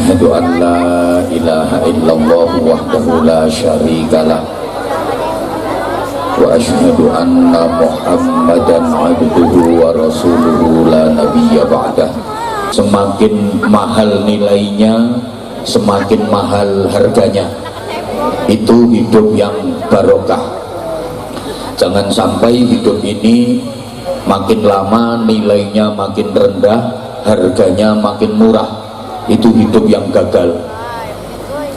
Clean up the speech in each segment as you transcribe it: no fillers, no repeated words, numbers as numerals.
Asyhadu an la ilaha illallah wahdahu la syarikalah wa asyhadu anna Muhammadan abduhu wa rasuluhu la nabiyya ba'dah. Semakin mahal nilainya, semakin mahal harganya. Itu hidup yang barokah. Jangan sampai hidup ini makin lama nilainya makin rendah, harganya makin murah. Itu hidup yang gagal.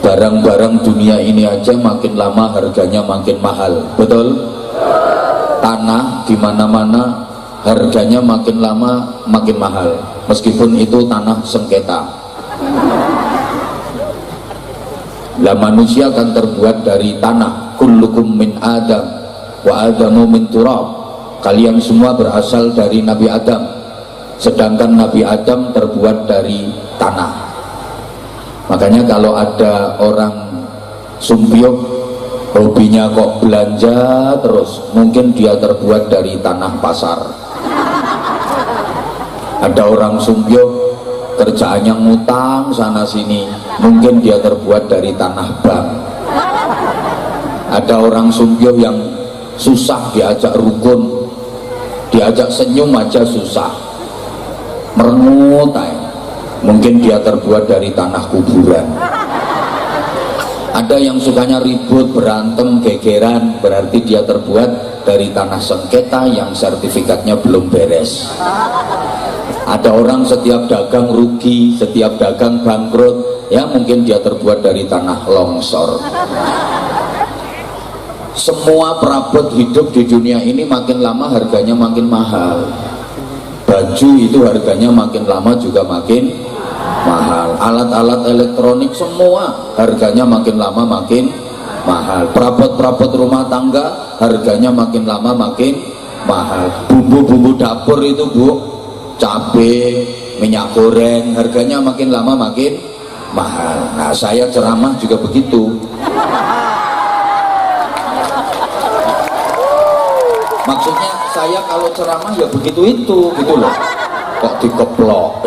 Barang-barang dunia ini aja makin lama harganya makin mahal, betul? Tanah di mana-mana harganya makin lama makin mahal, meskipun itu tanah sengketa. Lah manusia kan terbuat dari tanah. Kullukum min Adam wa Adamu min turab. Kalian semua berasal dari Nabi Adam, sedangkan Nabi Adam terbuat dari tanah. Makanya kalau ada orang sumpiyuk, hobinya kok belanja terus, mungkin dia terbuat dari tanah pasar. Ada orang sumpiyuk kerjaannya ngutang sana sini, mungkin dia terbuat dari tanah bank. Ada orang sumpiyuk yang susah diajak rukun, diajak senyum aja susah, merengut aja, mungkin dia terbuat dari tanah kuburan. Ada yang sukanya ribut, berantem, gegeran, berarti dia terbuat dari tanah sengketa yang sertifikatnya belum beres. Ada orang setiap dagang rugi, setiap dagang bangkrut, ya mungkin dia terbuat dari tanah longsor. Semua perabot hidup di dunia ini makin lama harganya makin mahal. Baju itu harganya makin lama juga makin mahal. Alat-alat elektronik semua harganya makin lama makin mahal. Perabot-perabot rumah tangga harganya makin lama makin mahal. Bumbu-bumbu dapur itu bu, cabai, minyak goreng, harganya makin lama makin mahal. Nah saya ceramah juga begitu. Maksudnya saya kalau ceramah ya begitu itu gitu loh. Kok dikeplok.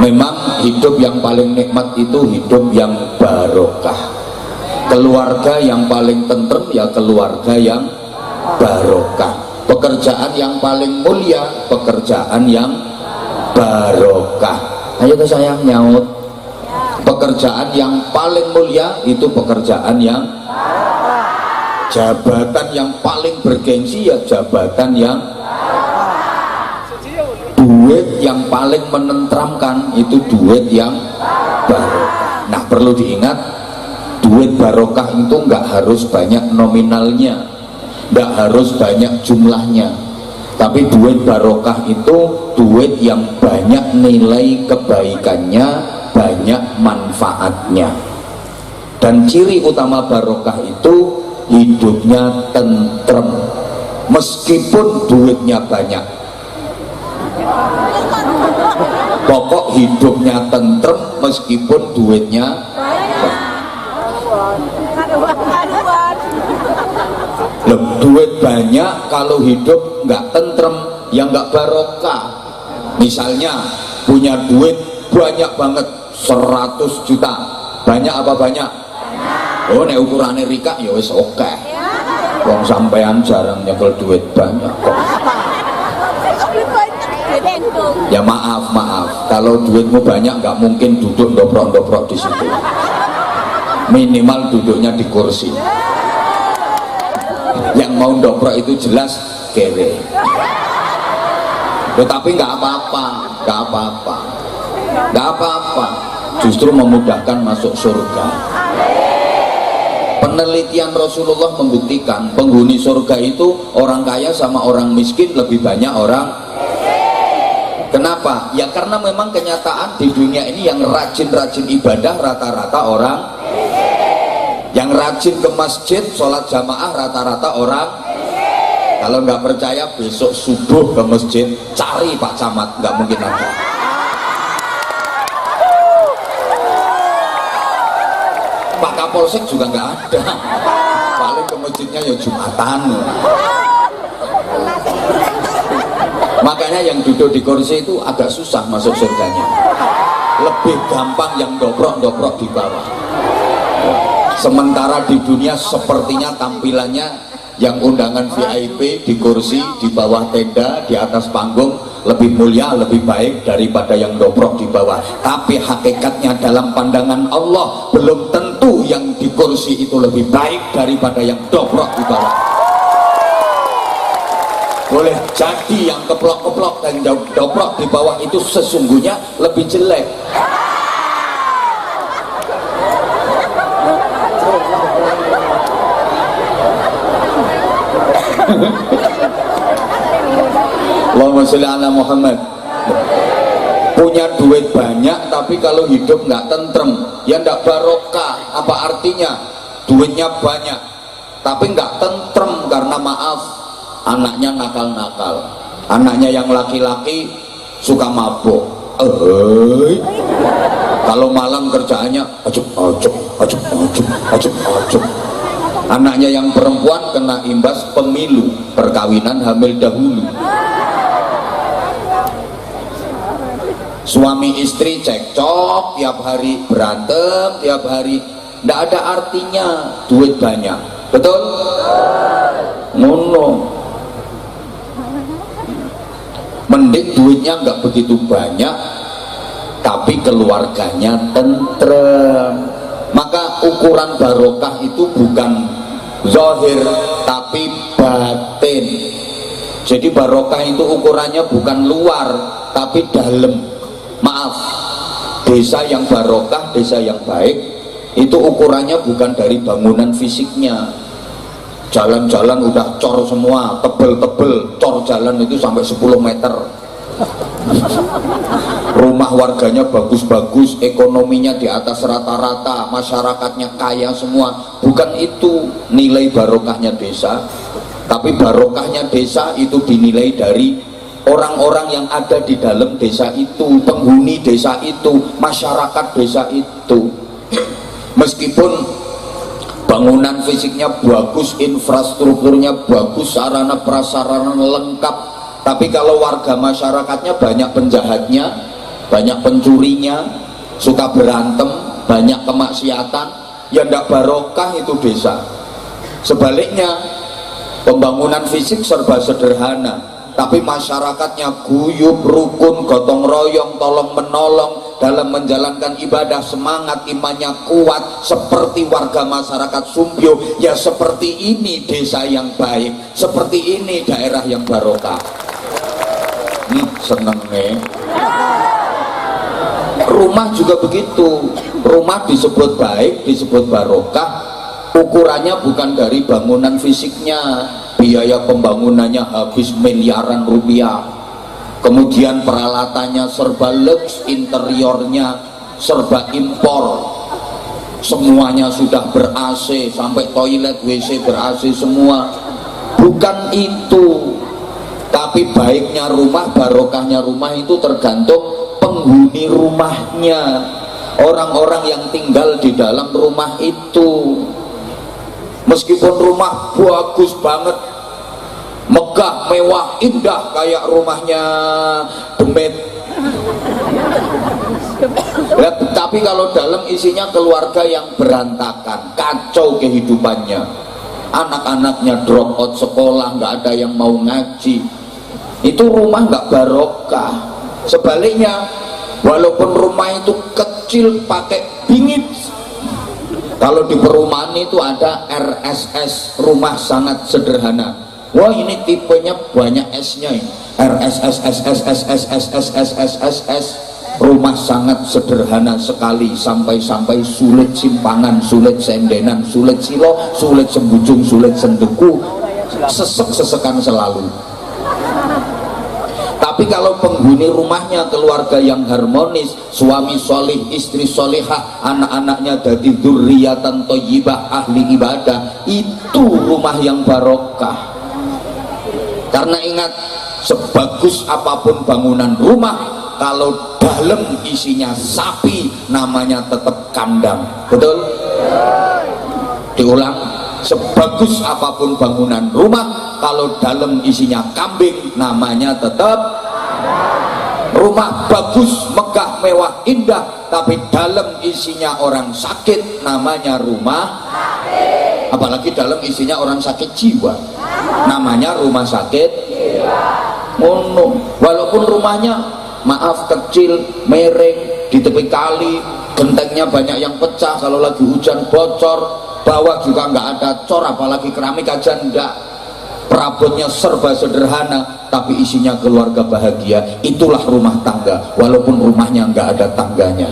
Memang hidup yang paling nikmat itu hidup yang barokah. Keluarga yang paling tentrem ya keluarga yang barokah. Pekerjaan yang paling mulia pekerjaan yang barokah. Ayo tuh sayang nyaut. Pekerjaan yang paling mulia itu pekerjaan yang, jabatan yang paling bergengsi ya jabatan yang, duit yang paling menenteramkan itu duit yang barokah. Nah perlu diingat, duit barokah itu nggak harus banyak nominalnya, nggak harus banyak jumlahnya, tapi duit barokah itu duit yang banyak nilai kebaikannya, banyak manfaatnya. Dan ciri utama barokah itu hidupnya tentrem meskipun duitnya banyak. Pokok hidupnya tentrem meskipun duitnya banyak. Loh, duit banyak kalau hidup nggak tentrem ya nggak barokah. Misalnya punya duit banyak banget 100 juta, banyak apa banyak? Oh nek ukurannya Rika ya wis oke. Wong sampean jarang nyekel duit banyak kok. Ya maaf kalau duitmu banyak nggak mungkin duduk ndoprok-ndoprok di situ. Minimal duduknya di kursi. Yang mau ndoprok itu jelas kere. Tetapi nggak apa-apa, justru memudahkan masuk surga. Penelitian Rasulullah membuktikan penghuni surga itu orang kaya sama orang miskin lebih banyak orang. Kenapa? Ya karena memang kenyataan di dunia ini yang rajin-rajin ibadah rata-rata orang, yang rajin ke masjid sholat jamaah rata-rata orang. Kalau nggak percaya besok subuh ke masjid cari Pak Camat, nggak mungkin ada. Pak Kapolsek juga nggak ada, paling ke masjidnya ya Jumatan. Makanya yang duduk di kursi itu agak susah masuk surganya. lebih gampang yang dobrok-dobrok di bawah. Sementara di dunia sepertinya tampilannya yang undangan VIP di kursi, di bawah tenda, di atas panggung lebih mulia, lebih baik daripada yang dobrok di bawah. Tapi hakikatnya dalam pandangan Allah belum tentu yang di kursi itu lebih baik daripada yang dobrok di bawah. Boleh jadi yang keplok-keplok dan dobrok di bawah itu sesungguhnya lebih jelek. Allahumma sholli ala Muhammad. Punya duit banyak tapi kalau hidup nggak tentrem, ya nggak barokah. Apa artinya? Duitnya banyak tapi nggak tentrem karena maaf, anaknya nakal-nakal, anaknya yang laki-laki suka mabuk. Kalau malam kerjaannya ajuk. Anaknya yang perempuan kena imbas pemilu, perkawinan hamil dahulu. Suami istri cekcok tiap hari, berantem tiap hari, tidak ada artinya duit banyak. Betul? Ngono. Mending duitnya nggak begitu banyak tapi keluarganya tentrem. Maka ukuran barokah itu bukan zahir tapi batin. Jadi barokah itu ukurannya bukan luar tapi dalam. Maaf, desa yang barokah, desa yang baik itu ukurannya bukan dari bangunan fisiknya. Jalan-jalan udah cor semua, tebel-tebel, cor jalan itu sampai 10 meter. Rumah warganya bagus-bagus, ekonominya di atas rata-rata, masyarakatnya kaya semua. Bukan itu nilai barokahnya desa, tapi barokahnya desa itu dinilai dari orang-orang yang ada di dalam desa itu, penghuni desa itu, masyarakat desa itu. Meskipun bangunan fisiknya bagus, infrastrukturnya bagus, sarana prasarana lengkap, tapi kalau warga masyarakatnya banyak penjahatnya, banyak pencurinya, suka berantem, banyak kemaksiatan, ya ndak barokah itu desa. Sebaliknya, pembangunan fisik serba sederhana, tapi masyarakatnya guyub, rukun, gotong royong, tolong menolong dalam menjalankan ibadah, semangat imannya kuat seperti warga masyarakat Sumbyo. Ya seperti ini desa yang baik, seperti ini daerah yang barokah. Seneng nih. Rumah juga begitu. Rumah disebut baik, disebut barokah, ukurannya bukan dari bangunan fisiknya, biaya pembangunannya habis miliaran rupiah, kemudian peralatannya serba lux, interiornya serba impor, semuanya sudah ber-AC, sampai toilet WC ber-AC semua. Bukan itu. Tapi baiknya rumah, barokahnya rumah itu tergantung penghuni rumahnya, orang-orang yang tinggal di dalam rumah itu. Meskipun rumah bagus banget, megah, mewah, indah kayak rumahnya Demit, ya, tapi kalau dalam isinya keluarga yang berantakan, kacau kehidupannya, anak-anaknya drop out sekolah, nggak ada yang mau ngaji, itu rumah nggak barokah. Sebaliknya, walaupun rumah itu kecil pakai bingit, kalau di perumahan itu ada RSS, rumah sangat sederhana. Wah, ini tipenya banyak S-nya ini. RSS, rumah sangat sederhana sekali, sampai sulit simpangan, sulit sendenan, sulit silo, sulit sembujung, sulit sendeku, sesek-sesekan selalu. Tapi kalau penghuni rumahnya keluarga yang harmonis, suami solih, istri solihah, anak-anaknya dari dzurriatan thayyibah, ahli ibadah, itu rumah yang barokah. Karena ingat, sebagus apapun bangunan rumah, kalau dalam isinya sapi, namanya tetap kandang. Betul? Diulang, sebagus apapun bangunan rumah, kalau dalam isinya kambing, namanya tetap rumah bagus, megah, mewah, indah, tapi dalam isinya orang sakit, namanya rumah sakit. Apalagi dalam isinya orang sakit jiwa, namanya rumah sakit jiwa. Walaupun rumahnya maaf kecil, mereng, di tepi kali, gentengnya banyak yang pecah, kalau lagi hujan bocor, bawah juga nggak ada cor, apalagi keramik aja enggak, perabotnya serba sederhana, tapi isinya keluarga bahagia. Itulah rumah tangga, walaupun rumahnya nggak ada tangganya.